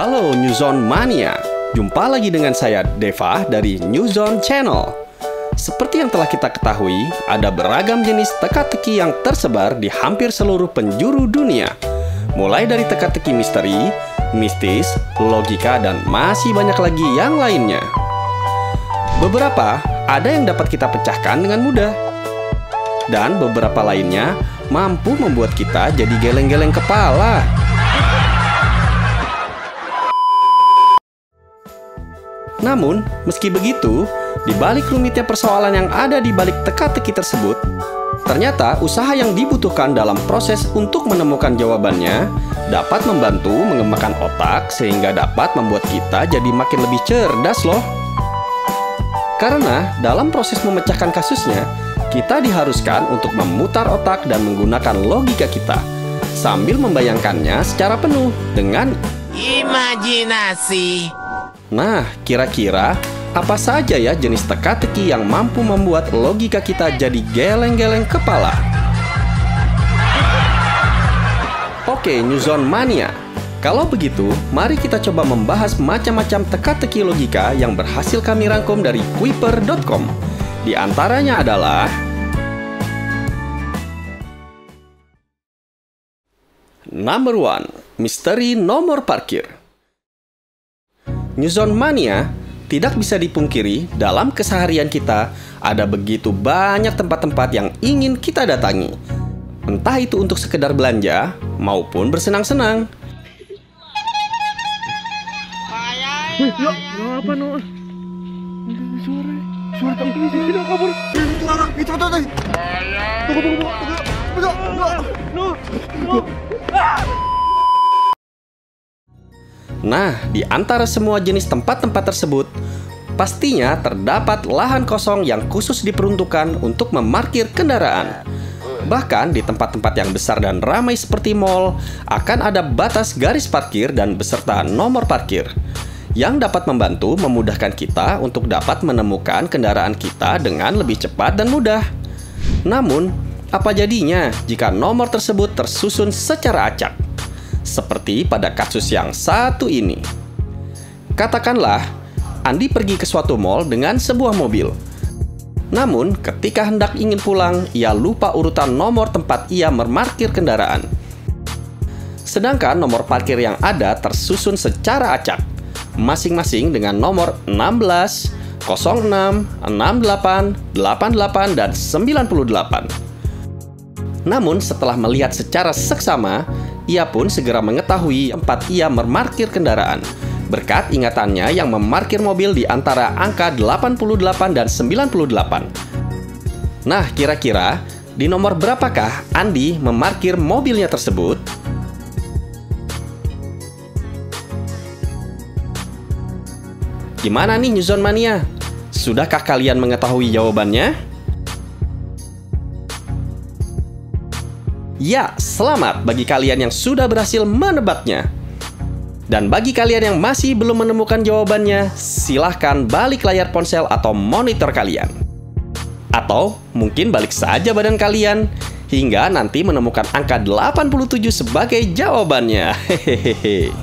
Halo New Zone Mania, jumpa lagi dengan saya Deva dari New Zone Channel. Seperti yang telah kita ketahui, ada beragam jenis teka-teki yang tersebar di hampir seluruh penjuru dunia. Mulai dari teka-teki misteri, mistis, logika, dan masih banyak lagi yang lainnya. Beberapa ada yang dapat kita pecahkan dengan mudah. Dan beberapa lainnya mampu membuat kita jadi geleng-geleng kepala. Namun, meski begitu, di balik rumitnya persoalan yang ada di balik teka-teki tersebut, ternyata usaha yang dibutuhkan dalam proses untuk menemukan jawabannya dapat membantu mengembangkan otak sehingga dapat membuat kita jadi makin lebih cerdas loh. Karena dalam proses memecahkan kasusnya, kita diharuskan untuk memutar otak dan menggunakan logika kita sambil membayangkannya secara penuh dengan imajinasi. Nah, kira-kira apa saja ya jenis teka-teki yang mampu membuat logika kita jadi geleng-geleng kepala? Oke, New Zone Mania. Kalau begitu, mari kita coba membahas macam-macam teka-teki logika yang berhasil kami rangkum dari Kuiper.com. Di antaranya adalah Number 1, misteri nomor parkir. New Zone Mania, tidak bisa dipungkiri dalam keseharian kita ada begitu banyak tempat-tempat yang ingin kita datangi. Entah itu untuk sekedar belanja maupun bersenang-senang. Apa no? Suara tempat tidak kabur. Itu orang, itu. Tunggu. Nah, di antara semua jenis tempat-tempat tersebut, pastinya terdapat lahan kosong yang khusus diperuntukkan untuk memarkir kendaraan. Bahkan di tempat-tempat yang besar dan ramai seperti mall, akan ada batas garis parkir dan beserta nomor parkir, yang dapat membantu memudahkan kita untuk dapat menemukan kendaraan kita dengan lebih cepat dan mudah. Namun, apa jadinya jika nomor tersebut tersusun secara acak? Seperti pada kasus yang satu ini. Katakanlah, Andi pergi ke suatu mall dengan sebuah mobil. Namun, ketika hendak ingin pulang, ia lupa urutan nomor tempat ia memarkir kendaraan. Sedangkan nomor parkir yang ada tersusun secara acak, masing-masing dengan nomor 16, 06, 68, 88, dan 98. Namun, setelah melihat secara seksama, ia pun segera mengetahui tempat ia memarkir kendaraan berkat ingatannya yang memarkir mobil di antara angka 88 dan 98. Nah, kira-kira di nomor berapakah Andi memarkir mobilnya tersebut? Gimana nih New Zone Mania? Sudahkah kalian mengetahui jawabannya? Ya, selamat bagi kalian yang sudah berhasil menebaknya. Dan bagi kalian yang masih belum menemukan jawabannya, silahkan balik layar ponsel atau monitor kalian. Atau mungkin balik saja badan kalian, hingga nanti menemukan angka 87 sebagai jawabannya. Hehehe.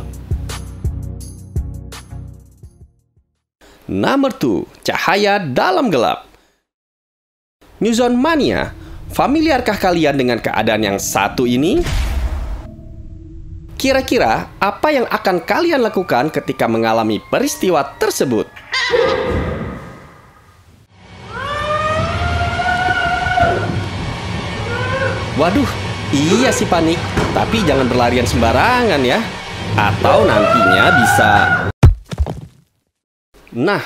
Number 2, cahaya dalam gelap. New Zone Mania, familiarkah kalian dengan keadaan yang satu ini? Kira-kira apa yang akan kalian lakukan ketika mengalami peristiwa tersebut? Waduh, iya sih panik, tapi jangan berlarian sembarangan ya. Atau nantinya bisa... Nah,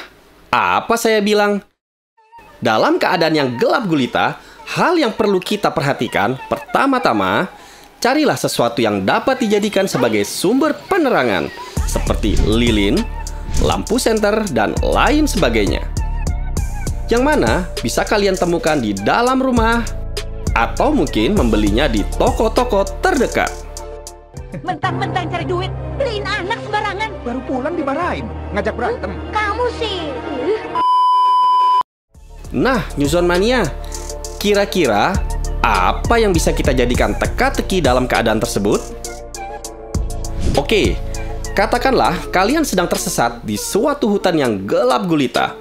apa saya bilang? Dalam keadaan yang gelap gulita, hal yang perlu kita perhatikan, pertama-tama, carilah sesuatu yang dapat dijadikan sebagai sumber penerangan, seperti lilin, lampu senter, dan lain sebagainya. Yang mana bisa kalian temukan di dalam rumah, atau mungkin membelinya di toko-toko terdekat. Mentang-mentang cari duit, beliin anak sembarangan. Baru pulang dimarahin, ngajak berantem. Kamu sih. Nah, New Zone Mania, kira-kira apa yang bisa kita jadikan teka-teki dalam keadaan tersebut? Oke, Katakanlah kalian sedang tersesat di suatu hutan yang gelap gulita.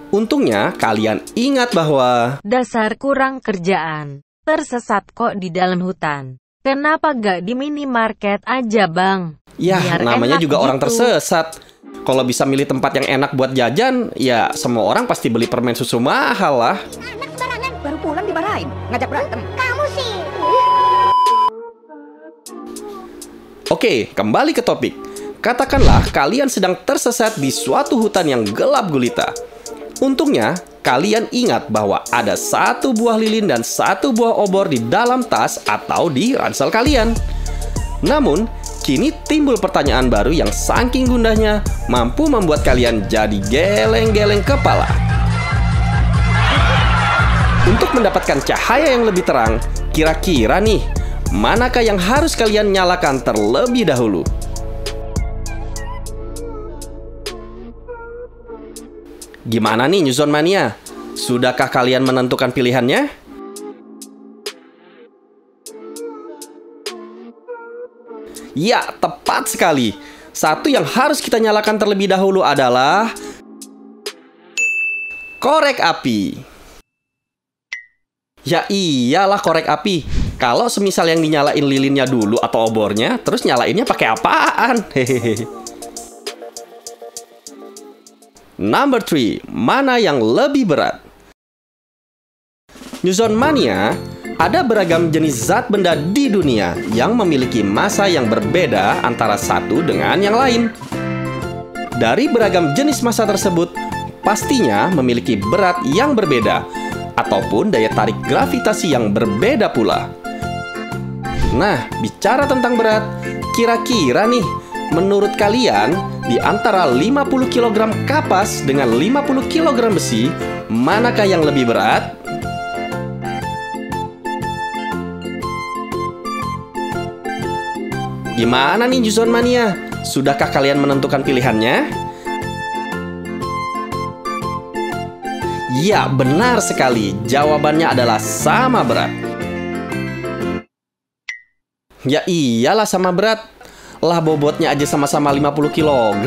Untungnya kalian ingat bahwa dasar kurang kerjaan. Tersesat kok di dalam hutan. Kenapa gak di minimarket aja, Bang? ya Biar namanya enak juga orang gitu. tersesat. Kalau bisa milih tempat yang enak buat jajan, ya semua orang pasti beli permen susu mahal lah. Anak sembarangan, baru pulang dimarahin. Ngajak berantem. Kamu sih. Oke, kembali ke topik. Katakanlah kalian sedang tersesat di suatu hutan yang gelap gulita. Untungnya, kalian ingat bahwa ada satu buah lilin dan satu buah obor di dalam tas atau di ransel kalian. Namun, kini timbul pertanyaan baru yang saking gundahnya mampu membuat kalian jadi geleng-geleng kepala. Untuk mendapatkan cahaya yang lebih terang, kira-kira nih, manakah yang harus kalian nyalakan terlebih dahulu? Gimana nih New Zone Mania? Sudahkah kalian menentukan pilihannya? Ya, tepat sekali. Satu yang harus kita nyalakan terlebih dahulu adalah korek api. Ya iyalah korek api. Kalau semisal yang dinyalain lilinnya dulu atau obornya, terus nyalainnya pakai apaan? Hehehe. Number 3, mana yang lebih berat? New Zone Mania, ada beragam jenis zat benda di dunia yang memiliki massa yang berbeda antara satu dengan yang lain. Dari beragam jenis massa tersebut, pastinya memiliki berat yang berbeda, ataupun daya tarik gravitasi yang berbeda pula. Nah, bicara tentang berat, kira-kira nih, menurut kalian, di antara 50 kg kapas dengan 50 kg besi, manakah yang lebih berat? Gimana nih New Zone Mania? Sudahkah kalian menentukan pilihannya? Ya, benar sekali. Jawabannya adalah sama berat. Ya iyalah sama berat. Lah bobotnya aja sama-sama 50 kg.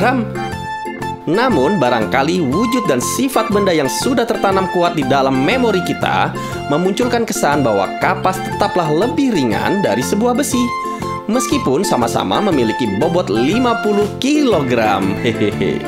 Namun barangkali wujud dan sifat benda yang sudah tertanam kuat di dalam memori kita memunculkan kesan bahwa kapas tetaplah lebih ringan dari sebuah besi, meskipun sama-sama memiliki bobot 50 kg. Hehehe.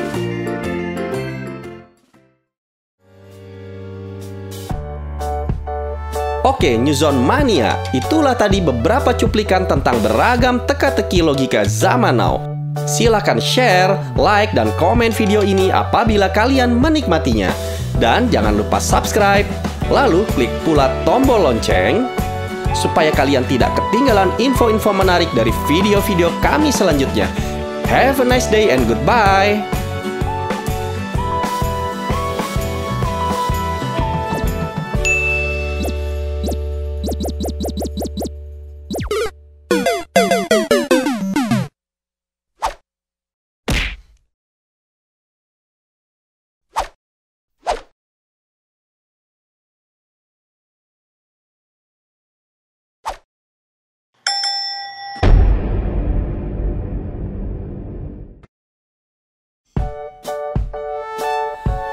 Oke, New Zone Mania, itulah tadi beberapa cuplikan tentang beragam teka-teki logika zaman now. Silakan share, like, dan komen video ini apabila kalian menikmatinya. Dan jangan lupa subscribe, lalu klik pula tombol lonceng, supaya kalian tidak ketinggalan info-info menarik dari video-video kami selanjutnya. Have a nice day and goodbye!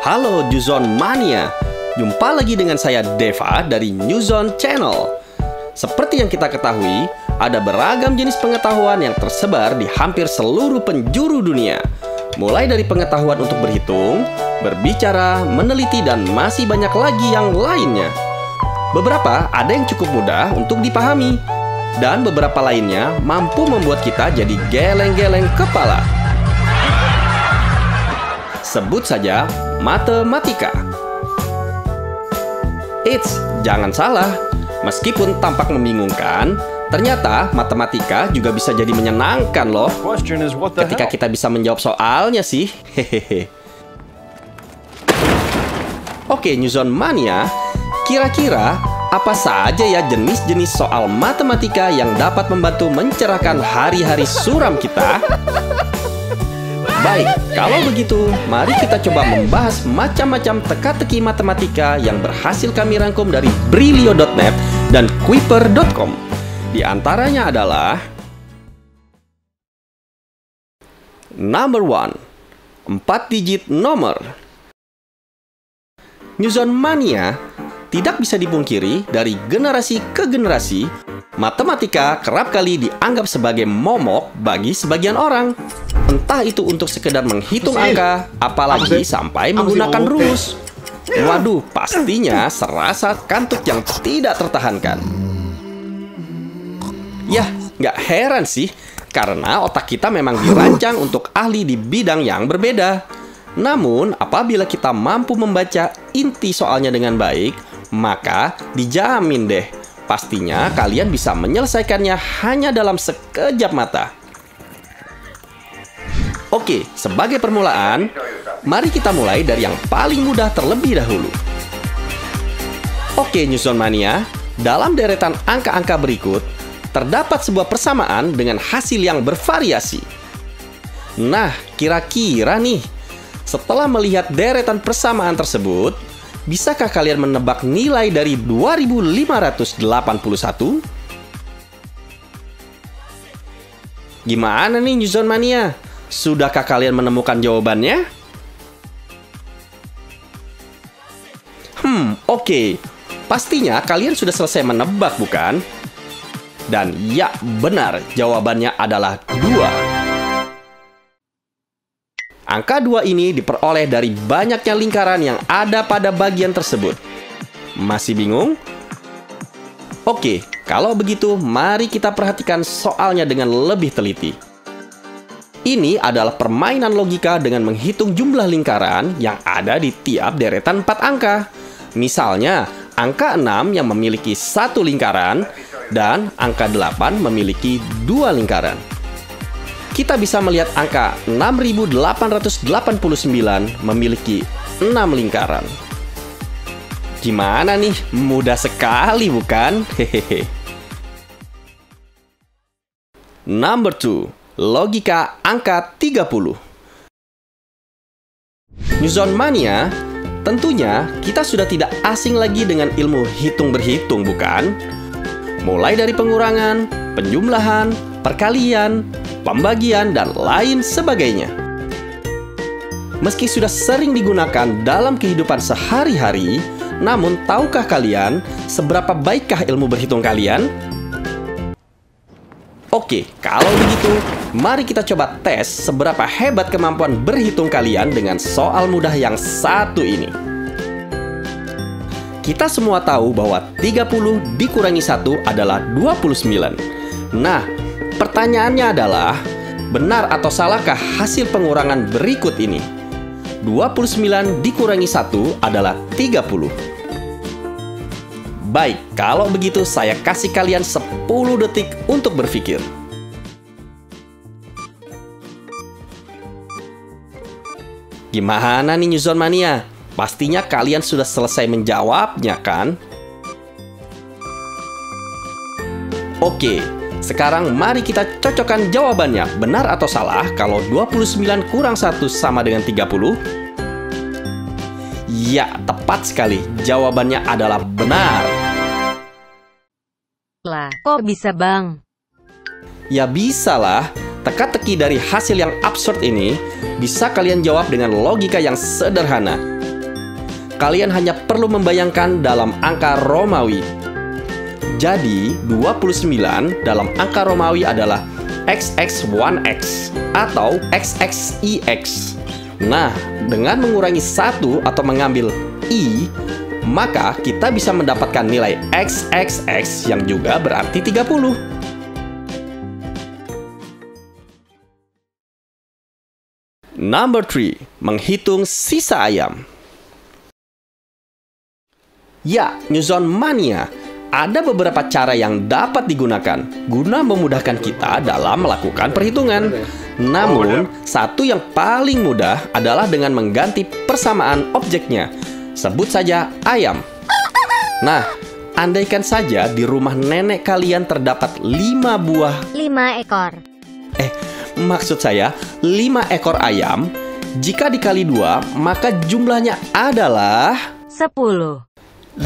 Halo New Zone Mania, jumpa lagi dengan saya Deva dari New Zone Channel. Seperti yang kita ketahui, ada beragam jenis pengetahuan yang tersebar di hampir seluruh penjuru dunia. Mulai dari pengetahuan untuk berhitung, berbicara, meneliti, dan masih banyak lagi yang lainnya. Beberapa ada yang cukup mudah untuk dipahami, dan beberapa lainnya mampu membuat kita jadi geleng-geleng kepala. Sebut saja matematika. Eits, jangan salah. Meskipun tampak membingungkan, ternyata matematika juga bisa jadi menyenangkan loh. Ketika kita bisa menjawab soalnya sih. Hehehe. Oke, New Zone Mania, kira-kira apa saja ya jenis-jenis soal matematika yang dapat membantu mencerahkan hari-hari suram kita? Baik, kalau begitu, mari kita coba membahas macam-macam teka-teki matematika yang berhasil kami rangkum dari Brilio.net dan Kuiper.com. Di antaranya adalah Number 1. 4 digit nomor. Newzone Mania tidak bisa dipungkiri dari generasi ke generasi, matematika kerap kali dianggap sebagai momok bagi sebagian orang. Entah itu untuk sekedar menghitung angka, apalagi sampai menggunakan rumus. Waduh, pastinya serasa kantuk yang tidak tertahankan. Yah, nggak heran sih, karena otak kita memang dirancang untuk ahli di bidang yang berbeda. Namun, apabila kita mampu membaca inti soalnya dengan baik, maka dijamin deh, pastinya kalian bisa menyelesaikannya hanya dalam sekejap mata. Oke, sebagai permulaan, mari kita mulai dari yang paling mudah terlebih dahulu. Oke, Newzone Mania, dalam deretan angka-angka berikut, terdapat sebuah persamaan dengan hasil yang bervariasi. Nah, kira-kira nih, setelah melihat deretan persamaan tersebut, bisakah kalian menebak nilai dari 2581? Gimana nih Newzone Mania? Sudahkah kalian menemukan jawabannya? Oke. Pastinya kalian sudah selesai menebak, bukan? Dan ya, benar, jawabannya adalah 2. Angka 2 ini diperoleh dari banyaknya lingkaran yang ada pada bagian tersebut. Masih bingung? Oke, kalau begitu mari kita perhatikan soalnya dengan lebih teliti. Ini adalah permainan logika dengan menghitung jumlah lingkaran yang ada di tiap deretan 4 angka. Misalnya, angka 6 yang memiliki 1 lingkaran dan angka 8 memiliki 2 lingkaran. Kita bisa melihat angka 6889 memiliki 6 lingkaran. Gimana nih? Mudah sekali, bukan? Hehehe. Number 2. Logika angka 30. Newzone Mania, tentunya kita sudah tidak asing lagi dengan ilmu hitung-berhitung, bukan? Mulai dari pengurangan, penjumlahan, perkalian, pembagian, dan lain sebagainya. Meski sudah sering digunakan dalam kehidupan sehari-hari, namun tahukah kalian seberapa baikkah ilmu berhitung kalian? Oke, kalau begitu, mari kita coba tes seberapa hebat kemampuan berhitung kalian dengan soal mudah yang satu ini. Kita semua tahu bahwa 30 dikurangi 1 adalah 29. Nah, pertanyaannya adalah, benar atau salahkah hasil pengurangan berikut ini? 29 dikurangi 1 adalah 30. Baik, kalau begitu saya kasih kalian 10 detik untuk berpikir. Gimana nih Newzone Mania? Pastinya kalian sudah selesai menjawabnya, kan? Oke, sekarang mari kita cocokkan jawabannya. Benar atau salah kalau 29 kurang 1 sama dengan 30? Ya, tepat sekali. Jawabannya adalah benar. Lah, kok bisa bang? Ya bisa lah. Teka-teki dari hasil yang absurd ini bisa kalian jawab dengan logika yang sederhana. Kalian hanya perlu membayangkan dalam angka Romawi. Jadi, 29 dalam angka Romawi adalah XX1X atau XXIX. Nah, dengan mengurangi 1 atau mengambil I, maka kita bisa mendapatkan nilai XXX yang juga berarti 30. Number 3. Menghitung sisa ayam. Ya, Newzone Mania, ada beberapa cara yang dapat digunakan guna memudahkan kita dalam melakukan perhitungan. Namun, satu yang paling mudah adalah dengan mengganti persamaan objeknya. Sebut saja ayam. Nah, andaikan saja di rumah nenek kalian terdapat 5 buah... 5 ekor. Maksud saya, 5 ekor ayam. Jika dikali 2, maka jumlahnya adalah... 10.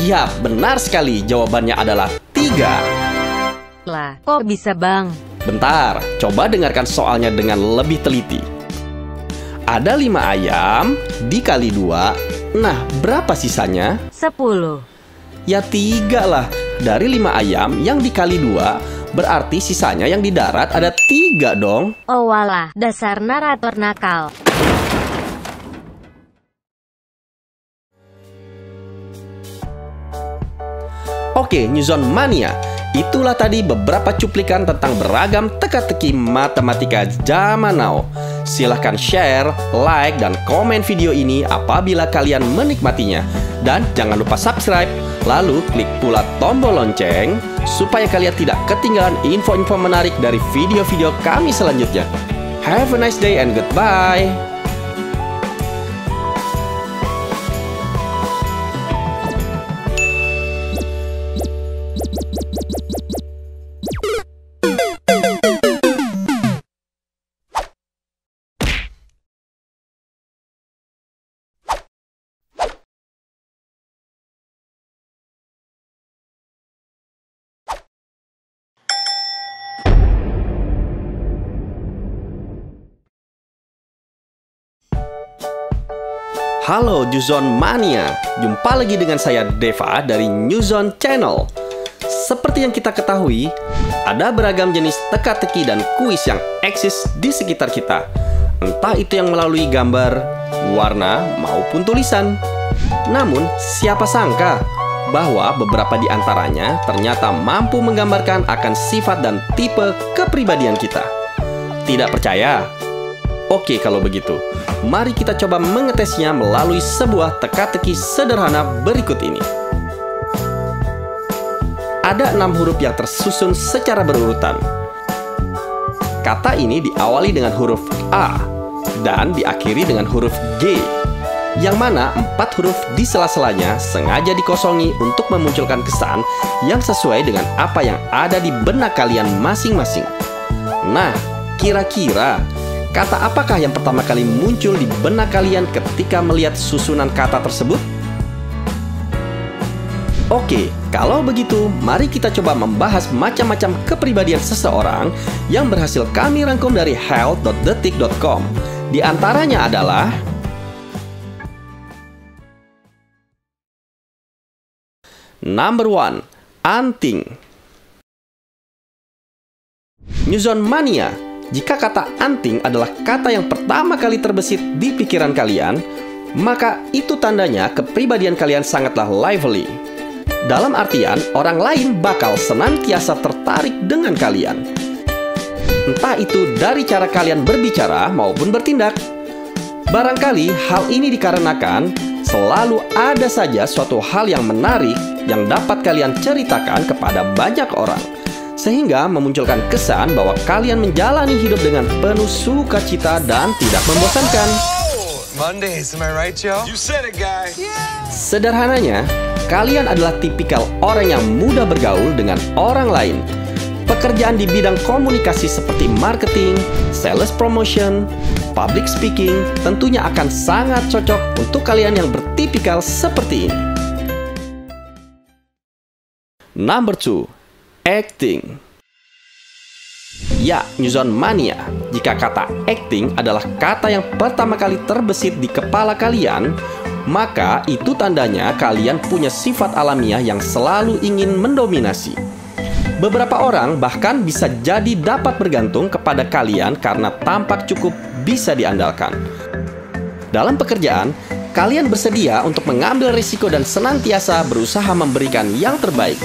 Ya, benar sekali. Jawabannya adalah 3. Lah, kok bisa bang? Bentar, coba dengarkan soalnya dengan lebih teliti. Ada 5 ayam dikali 2. Nah, berapa sisanya? 10. Ya 3 lah. Dari 5 ayam yang dikali 2, berarti sisanya yang di darat ada 3 dong. Oh walah, dasar narator nakal. Oke, Newzone Mania. Itulah tadi beberapa cuplikan tentang beragam teka-teki matematika zaman now. Silahkan share, like, dan komen video ini apabila kalian menikmatinya. Dan jangan lupa subscribe, lalu klik pula tombol lonceng supaya kalian tidak ketinggalan info-info menarik dari video-video kami selanjutnya. Have a nice day and goodbye. Halo Newzone Mania, jumpa lagi dengan saya Deva dari Newzone Channel. Seperti yang kita ketahui, ada beragam jenis teka-teki dan kuis yang eksis di sekitar kita. Entah itu yang melalui gambar, warna, maupun tulisan. Namun, siapa sangka bahwa beberapa di antaranya ternyata mampu menggambarkan akan sifat dan tipe kepribadian kita. Tidak percaya? Oke, kalau begitu, mari kita coba mengetesnya melalui sebuah teka-teki sederhana berikut ini. Ada 6 huruf yang tersusun secara berurutan. Kata ini diawali dengan huruf A dan diakhiri dengan huruf G, yang mana 4 huruf di sela-selanya sengaja dikosongi untuk memunculkan kesan yang sesuai dengan apa yang ada di benak kalian masing-masing. Nah, kira-kira kata apakah yang pertama kali muncul di benak kalian ketika melihat susunan kata tersebut? Oke, kalau begitu, mari kita coba membahas macam-macam kepribadian seseorang yang berhasil kami rangkum dari health.detik.com. Di antaranya adalah Number 1, anting. Newzone Mania, jika kata anting adalah kata yang pertama kali terbesit di pikiran kalian, maka itu tandanya kepribadian kalian sangatlah lively. Dalam artian, orang lain bakal senantiasa tertarik dengan kalian. Entah itu dari cara kalian berbicara maupun bertindak. Barangkali hal ini dikarenakan selalu ada saja suatu hal yang menarik yang dapat kalian ceritakan kepada banyak orang, sehingga memunculkan kesan bahwa kalian menjalani hidup dengan penuh sukacita dan tidak membosankan. Mondays, am I right, Joe? You said it, guy. Sederhananya, kalian adalah tipikal orang yang mudah bergaul dengan orang lain. Pekerjaan di bidang komunikasi seperti marketing, sales promotion, public speaking tentunya akan sangat cocok untuk kalian yang bertipikal seperti ini. Number 2, acting. Ya, Newzone Mania, jika kata acting adalah kata yang pertama kali terbesit di kepala kalian, maka itu tandanya kalian punya sifat alamiah yang selalu ingin mendominasi. Beberapa orang bahkan bisa jadi dapat bergantung kepada kalian karena tampak cukup bisa diandalkan. Dalam pekerjaan, kalian bersedia untuk mengambil risiko dan senantiasa berusaha memberikan yang terbaik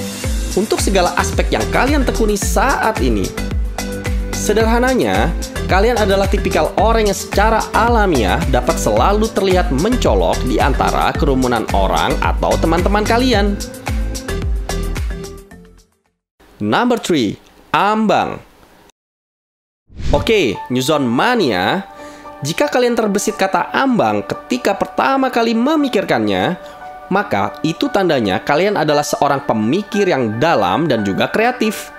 untuk segala aspek yang kalian tekuni saat ini. Sederhananya, kalian adalah tipikal orang yang secara alamiah dapat selalu terlihat mencolok di antara kerumunan orang atau teman-teman kalian. Number 3, ambang. Oke, Newzone Mania, jika kalian terbesit kata ambang ketika pertama kali memikirkannya, maka itu tandanya kalian adalah seorang pemikir yang dalam dan juga kreatif.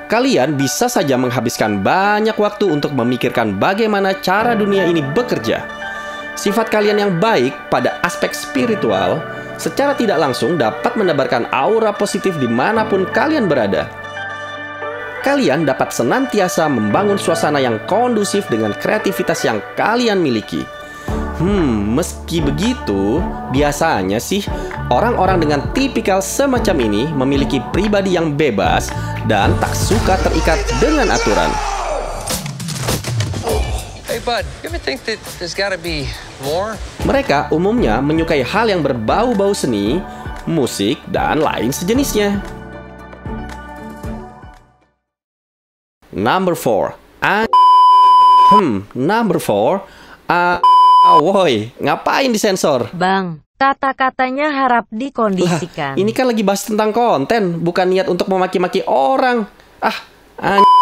Kalian bisa saja menghabiskan banyak waktu untuk memikirkan bagaimana cara dunia ini bekerja. Sifat kalian yang baik pada aspek spiritual secara tidak langsung dapat menebarkan aura positif dimanapun kalian berada. Kalian dapat senantiasa membangun suasana yang kondusif dengan kreativitas yang kalian miliki. Meski begitu, biasanya sih orang-orang dengan tipikal semacam ini memiliki pribadi yang bebas dan tak suka terikat dengan aturan. Hey, bud, you ever think that there's gotta be more? Mereka umumnya menyukai hal yang berbau-bau seni, musik, dan lain sejenisnya. Number 4. Number 4. Woi, ngapain disensor? Bang, kata-katanya harap dikondisikan. Ini kan lagi bahas tentang konten, bukan niat untuk memaki-maki orang.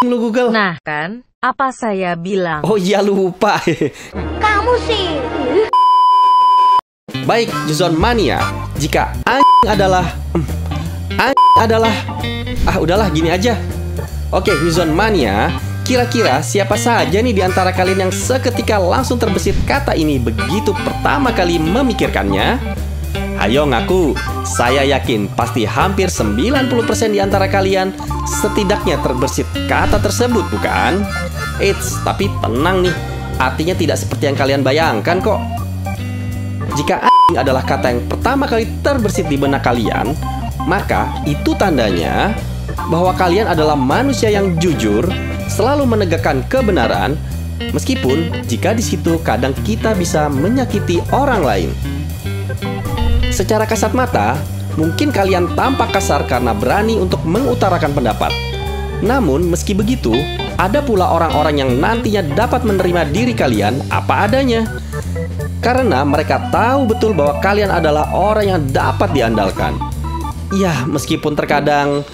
Lu Google. Nah kan, apa saya bilang? Oh iya, lupa. Kamu sih. Baik, Juzon Mania. Jika adalah udahlah gini aja. Oke, Juzon Mania. Kira-kira siapa saja nih di antara kalian yang seketika langsung terbesit kata ini begitu pertama kali memikirkannya? Ayo ngaku, saya yakin pasti hampir 90% di antara kalian setidaknya terbesit kata tersebut, bukan? Eits, tapi tenang nih, artinya tidak seperti yang kalian bayangkan kok. Jika adalah kata yang pertama kali terbesit di benak kalian, maka itu tandanya bahwa kalian adalah manusia yang jujur, selalu menegakkan kebenaran, meskipun jika di situ kadang kita bisa menyakiti orang lain. Secara kasat mata, mungkin kalian tampak kasar karena berani untuk mengutarakan pendapat. Namun, meski begitu, ada pula orang-orang yang nantinya dapat menerima diri kalian apa adanya. Karena mereka tahu betul bahwa kalian adalah orang yang dapat diandalkan. Ya, meskipun terkadang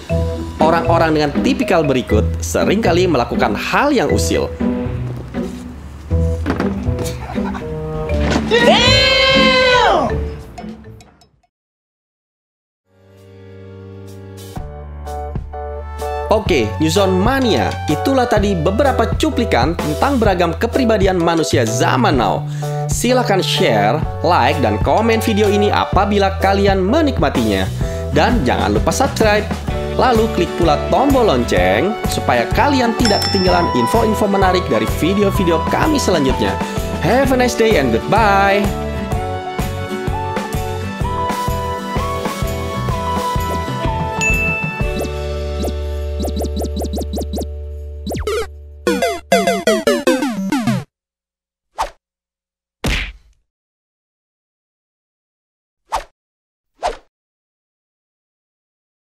orang-orang dengan tipikal berikut seringkali melakukan hal yang usil. Oke, Newzone Mania, itulah tadi beberapa cuplikan tentang beragam kepribadian manusia zaman now. Silahkan share, like, dan komen video ini apabila kalian menikmatinya. Dan jangan lupa subscribe. Lalu klik pula tombol lonceng supaya kalian tidak ketinggalan info-info menarik dari video-video kami selanjutnya. Have a nice day and goodbye.